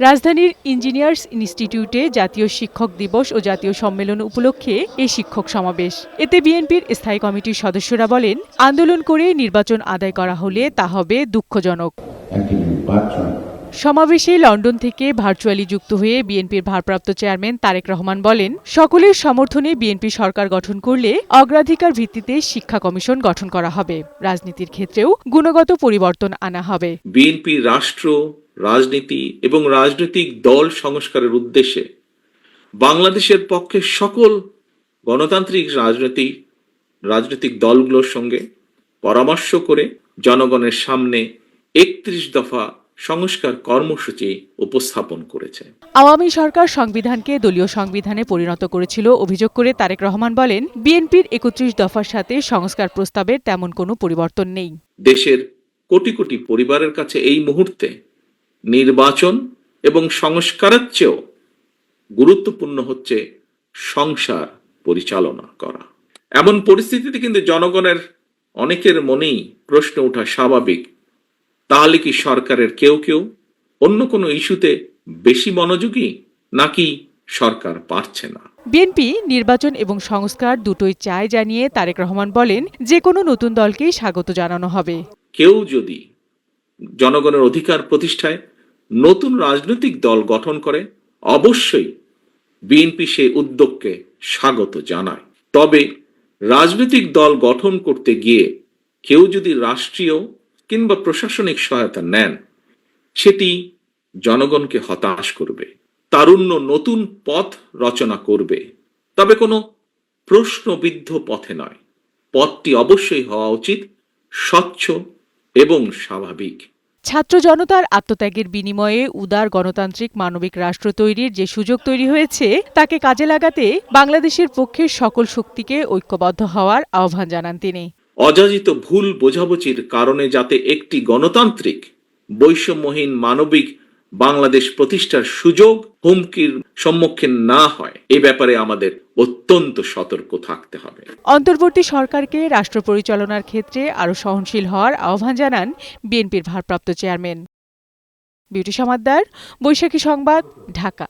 রাজধানীর ইঞ্জিনিয়ার্স ইনস্টিটিউটে জাতীয় শিক্ষক দিবস ও জাতীয় সম্মেলন উপলক্ষে এই শিক্ষক সমাবেশ। এতে বিএনপির স্থায়ী কমিটির সদস্যরা বলেন, আন্দোলন করে নির্বাচন আদায় করা হলে তা হবে দুঃখজনক। সমাবেশে লন্ডন থেকে ভার্চুয়ালি যুক্ত হয়ে বিএনপির ভারপ্রাপ্ত চেয়ারম্যান তারেক রহমান বলেন, সকলের সমর্থনে বিএনপি সরকার গঠন করলে অগ্রাধিকার ভিত্তিতে শিক্ষা কমিশন গঠন করা হবে। রাজনীতির ক্ষেত্রেও গুণগত পরিবর্তন আনা হবে। বিএনপি রাষ্ট্র, রাজনীতি এবং রাজনৈতিক দল সংস্কারের উদ্দেশ্যে বাংলাদেশের পক্ষে সকল গণতান্ত্রিক রাজনৈতিক দলগুলোর সঙ্গে পরামর্শ করে জনগণের সামনে ৩১ দফা সংস্কার কর্মসূচি উপস্থাপন করেছে। আওয়ামী সরকার সংবিধানকে দলীয় সংবিধানে পরিণত করেছিল অভিযোগ করে তারেক রহমান বলেন, বিএনপির ৩১ দফার সাথে সংস্কার প্রস্তাবের তেমন কোনো পরিবর্তন নেই। দেশের কোটি কোটি পরিবারের কাছে এই মুহূর্তে নির্বাচন এবং সংস্কারের চেয়েও গুরুত্বপূর্ণ হচ্ছে সংসার পরিচালনা করা। এমন পরিস্থিতিতে কিন্তু জনগণের অনেকের মনেই প্রশ্ন ওঠা স্বাভাবিক, তাহলে কি সরকারের কেউ অন্য কোনো ইস্যুতে বেশি মনোযোগী, নাকি সরকার পারছে না? বিএনপি নির্বাচন এবং সংস্কার দুটোই চায় জানিয়ে তারেক রহমান বলেন, যে কোনো নতুন দলকেই স্বাগত জানানো হবে। কেউ যদি জনগণের অধিকার প্রতিষ্ঠায় নতুন রাজনৈতিক দল গঠন করে, অবশ্যই বিএনপি সেই উদ্যোগকে স্বাগত জানায়। তবে রাজনৈতিক দল গঠন করতে গিয়ে কেউ যদি রাষ্ট্রীয় কিংবা প্রশাসনিক সহায়তা নেন, সেটি জনগণকে হতাশ করবে, তারুণ্য নতুন পথ রচনা করবে, তবে কোনো প্রশ্নবিদ্ধ পথে নয়। পথটি অবশ্যই হওয়া উচিত স্বচ্ছ এবং স্বাভাবিক। ছাত্র জনতার আত্মত্যাগের বিনিময়ে উদার গণতান্ত্রিক মানবিক রাষ্ট্র তৈরির যে সুযোগ তৈরি হয়েছে, তাকে কাজে লাগাতে বাংলাদেশের পক্ষে সকল শক্তিকে ঐক্যবদ্ধ হওয়ার আহ্বান জানান তিনি। অযাচিত ভুল বোঝাবুঝির কারণে যাতে একটি গণতান্ত্রিক বৈষম্যহীন মানবিক বাংলাদেশ প্রতিষ্ঠার সুযোগ হুমকির সম্মুখীন না হয়, এ ব্যাপারে আমাদের অত্যন্ত সতর্ক থাকতে হবে। অন্তর্বর্তী সরকারকে রাষ্ট্র পরিচালনার ক্ষেত্রে আরও সহনশীল হওয়ার আহ্বান জানান বিএনপির ভারপ্রাপ্ত চেয়ারম্যান। বিউটি সমাদ্দার, বৈশাখী সংবাদ, ঢাকা।